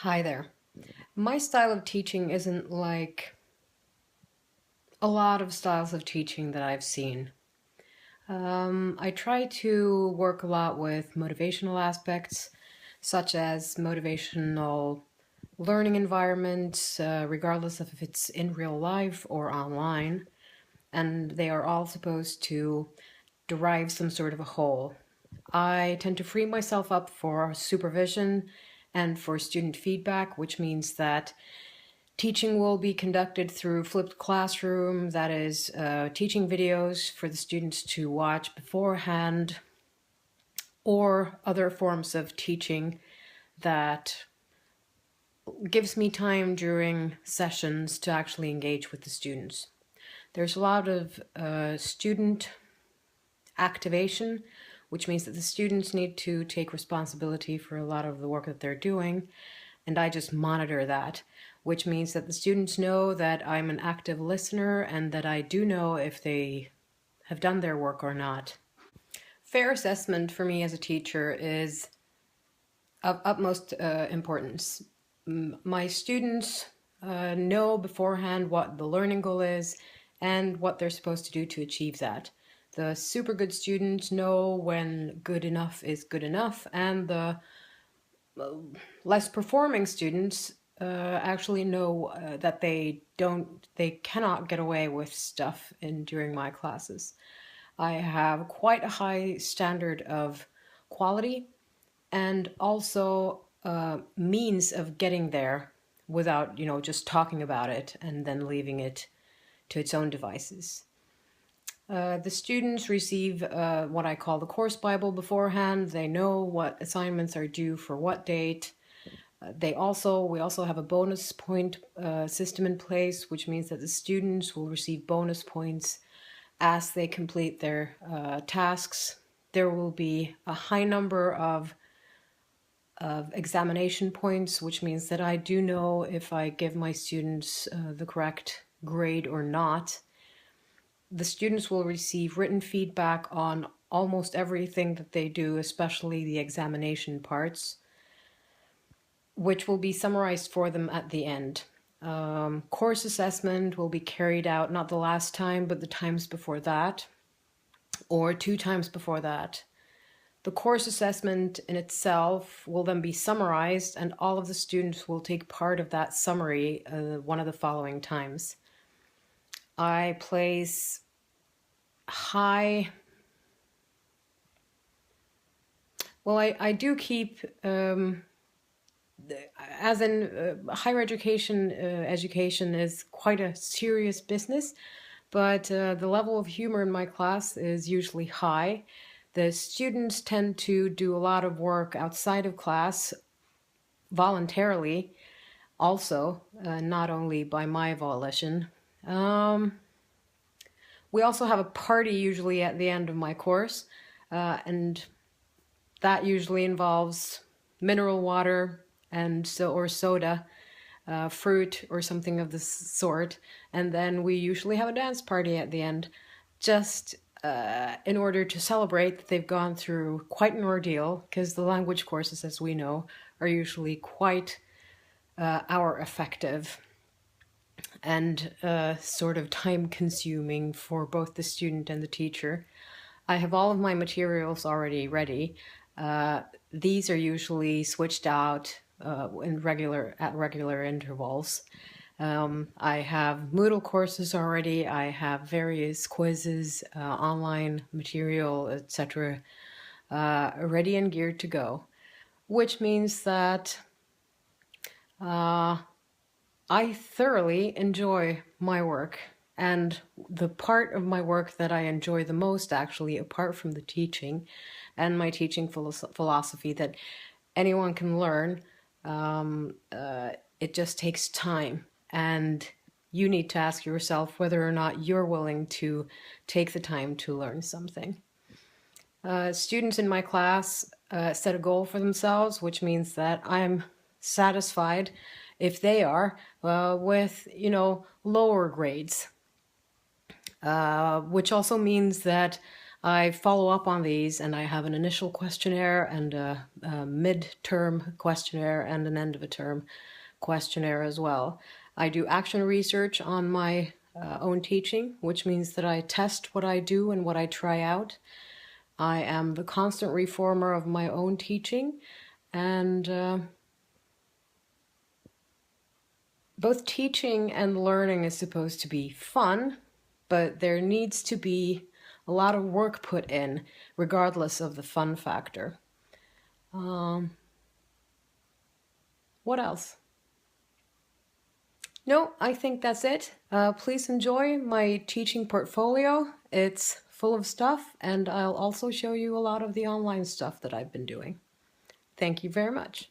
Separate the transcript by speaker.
Speaker 1: Hi there. My style of teaching isn't like a lot of styles of teaching that I've seen. I try to work a lot with motivational aspects, such as motivational learning environments, regardless of if it's in real life or online, and they are all supposed to derive some sort of a whole. I tend to free myself up for supervision and for student feedback, which means that teaching will be conducted through flipped classroom, that is, teaching videos for the students to watch beforehand, or other forms of teaching that gives me time during sessions to actually engage with the students. There's a lot of student activation, which means that the students need to take responsibility for a lot of the work that they're doing, and I just monitor that, which means that the students know that I'm an active listener and that I do know if they have done their work or not. Fair assessment for me as a teacher is of utmost importance. My students know beforehand what the learning goal is and what they're supposed to do to achieve that. The super good students know when good enough is good enough, and the less performing students actually know that they cannot get away with stuff during my classes. I have quite a high standard of quality and also means of getting there without, just talking about it and then leaving it to its own devices. The students receive what I call the course Bible beforehand. They know what assignments are due for what date. We also have a bonus point system in place, which means that the students will receive bonus points as they complete their tasks. There will be a high number of examination points, which means that I do know if I give my students the correct grade or not. The students will receive written feedback on almost everything that they do, especially the examination parts, which will be summarized for them at the end. Course assessment will be carried out not the last time, but the times before that, or 2 times before that. The course assessment in itself will then be summarized, and all of the students will take part of that summary one of the following times. I place high... Well, I do keep... as in higher education is quite a serious business, but the level of humor in my class is usually high. The students tend to do a lot of work outside of class voluntarily, also, not only by my volition. We also have a party usually at the end of my course, and that usually involves mineral water or soda, fruit or something of the sort, and then we usually have a dance party at the end, just in order to celebrate that they've gone through quite an ordeal, because the language courses, as we know, are usually quite hour effective and sort of time consuming for both the student and the teacher. I have all of my materials already ready. These are usually switched out at regular intervals. I have Moodle courses already. I have various quizzes, online material, etc., ready and geared to go, which means that I thoroughly enjoy my work. And the part of my work that I enjoy the most, actually, apart from the teaching and my teaching philosophy that anyone can learn, it just takes time. And you need to ask yourself whether or not you're willing to take the time to learn something. Students in my class set a goal for themselves, which means that I'm satisfied if they are with, lower grades, which also means that I follow up on these, and I have an initial questionnaire and a mid-term questionnaire and an end-of-a-term questionnaire as well. I do action research on my own teaching, which means that I test what I do and what I try out. I am the constant reformer of my own teaching, and both teaching and learning is supposed to be fun, but there needs to be a lot of work put in, regardless of the fun factor. What else? No, I think that's it. Please enjoy my teaching portfolio. It's full of stuff, and I'll also show you a lot of the online stuff that I've been doing. Thank you very much.